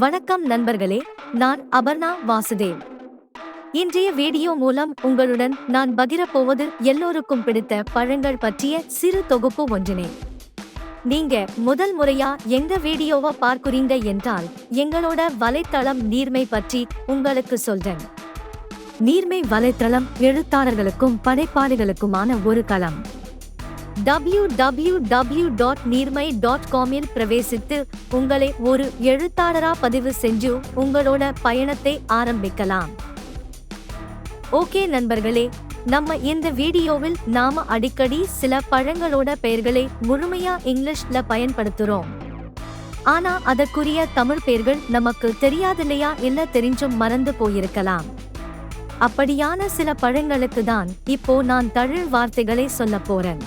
வணக்கம் நண்பர்களே, நான் அபர்ணா வாசுதேவ். இன்றைய வீடியோ மூலம் உங்களுடன் நான் பகிரப் போவது எல்லோருக்கும் பிடித்த பழங்கள் பற்றிய சிறு தொகுப்பு ஒன்றினை. நீங்க முதல் முறையா எங்க வீடியோவை பார்க்குறீங்க என்றால் எங்களோட வலைத்தளம் நீர்மை பற்றி உங்களுக்கு சொல்றேன். நீர்மை வலைத்தளம் எழுத்தாளர்களுக்கும் படைப்பாளிகளுக்குமான ஒரு களம். www.neermai.com இல் பிரவேசித்து உங்களை ஒரு எழுத்தாளரா பதிவு செஞ்சு உங்களோட பயணத்தை ஆரம்பிக்கலாம். ஓகே நண்பர்களே, நம்ம இந்த வீடியோவில் நாம அடிக்கடி சில பழங்களோட பெயர்களை முழுமையா இங்கிலீஷ்ல பயன்படுத்துறோம். ஆனா அதற்குரிய தமிழ் பெயர்கள் நமக்கு தெரியாதில்லையா, இல்ல தெரிஞ்சும் மறந்து போயிருக்கலாம். அப்படியான சில பழங்களுக்கு தான் இப்போ நான் தமிழ் வார்த்தைகளை சொல்ல போறேன்.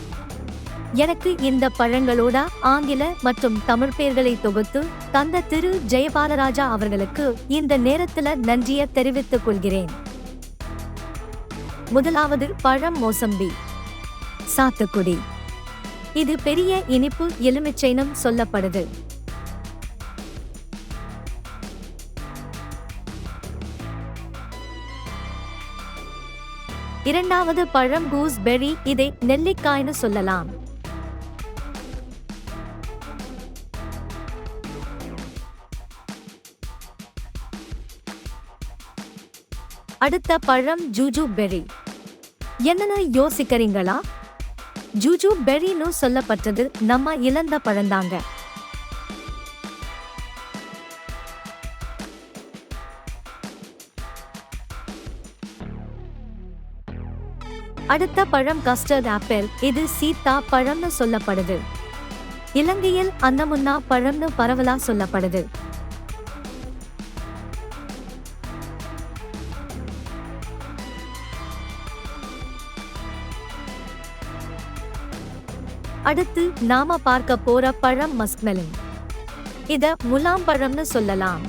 எனக்கு இந்த பழங்களோட ஆங்கில மற்றும் தமிழ் பெயர்களை தொகுத்து தந்த திரு ஜெயபாலராஜா அவர்களுக்கு இந்த நேரத்துல நன்றியை தெரிவித்துக் கொள்கிறேன். முதலாவது பழம் மோசம்பி, சாத்துக்குடி. இது பெரிய இனிப்பு எலுமிச்சைனும் சொல்லப்படுது. இரண்டாவது பழம் கூஸ்பெர்ரி, இதை நெல்லிக்காய்னு சொல்லலாம். அடுத்த பழம் ஜூஜு பெர்ரி. என்னன்னு யோசிக்கிறீங்களா? ஜூஜு பெர்ரின்னு சொல்லப்பட்டது நம்ம இழந்த பழந்தாங்க. அடுத்த பழம் கஸ்டர்ட் ஆப்பிள், இது சீத்தா பழம்னு சொல்லப்படுது. இலங்கையில் அன்னமுன்னா பழம்னு பரவலா சொல்லப்படுது. அடுத்து நாம பார்க்க போற பழம் மஸ்க்மெலன். இத முலாம்பழம்னு சொல்லலாம்.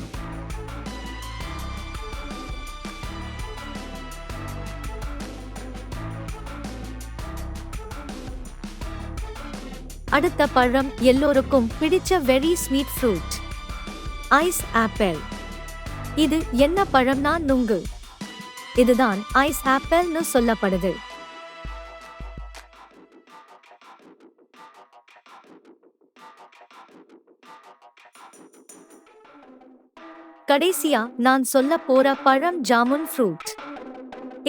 அடுத்த பழம் எல்லோருக்கும் பிடிச்ச very sweet fruit, ice apple. இது என்ன பழம்னா நுங்கு. இதுதான் ஐஸ் ஆப்பிள்னு சொல்லப்படுது. கடைசியா நான் சொல்ல போற பழம் ஜாமுன் ஃப்ரூட்.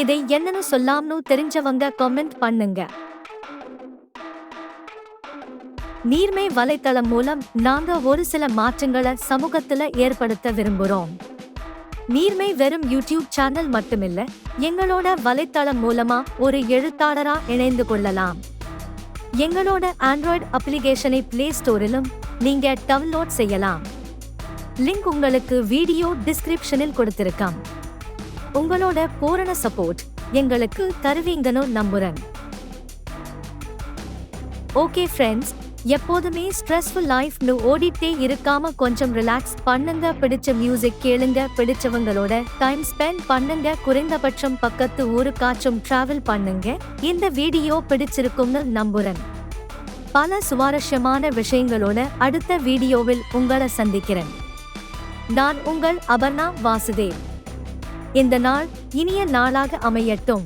இதை என்னன்னு சொல்லாம்னு தெரிஞ்சவங்க கமெண்ட் பண்ணுங்க. நீர்மை வலைத்தளம் மூலம் நாங்க ஒரு சில மாற்றங்களை சமூகத்துல ஏற்படுத்த விரும்புறோம். நீர்மை வெறும் யூடியூப் சேனல் மட்டுமில்ல, எங்களோட வலைத்தளம் மூலமா ஒரு எழுத்தாளரா இணைந்து கொள்ளலாம். எங்களோட ஆண்ட்ராய்டு அப்ளிகேஷனை பிளே ஸ்டோரிலும் நீங்க டவுன்லோட் செய்யலாம். லிங்க் உங்களுக்கு வீடியோ டிஸ்கிரிப்ஷனில் கொடுத்திருக்கோம். உங்களோட பூரண சப்போர்ட் எங்களுக்கு தருவீங்கன்னு நம்புறேன். ஓகே ஃப்ரெண்ட்ஸ், எப்போதுமே ஸ்ட்ரெஸ்ஃபுல் லைஃப்னு ஓடிட்டே இருக்காம கொஞ்சம் ரிலாக்ஸ் பண்ணுங்க. பிடிச்ச மியூசிக் கேளுங்க, பிடிச்சவங்களோட டைம் ஸ்பெண்ட் பண்ணுங்க, குறைந்தபட்சம் பக்கத்து ஊருக்காச்சும் டிராவல் பண்ணுங்க. இந்த வீடியோ பிடிச்சிருக்கும்னு நம்புறேன். பல சுவாரஸ்யமான விஷயங்களோட அடுத்த வீடியோவில் உங்களை சந்திக்கிறேன். நான் உங்கள் அபர்ணா வாசுதேவ். இந்த நாள் இனிய நாளாக அமையட்டும்.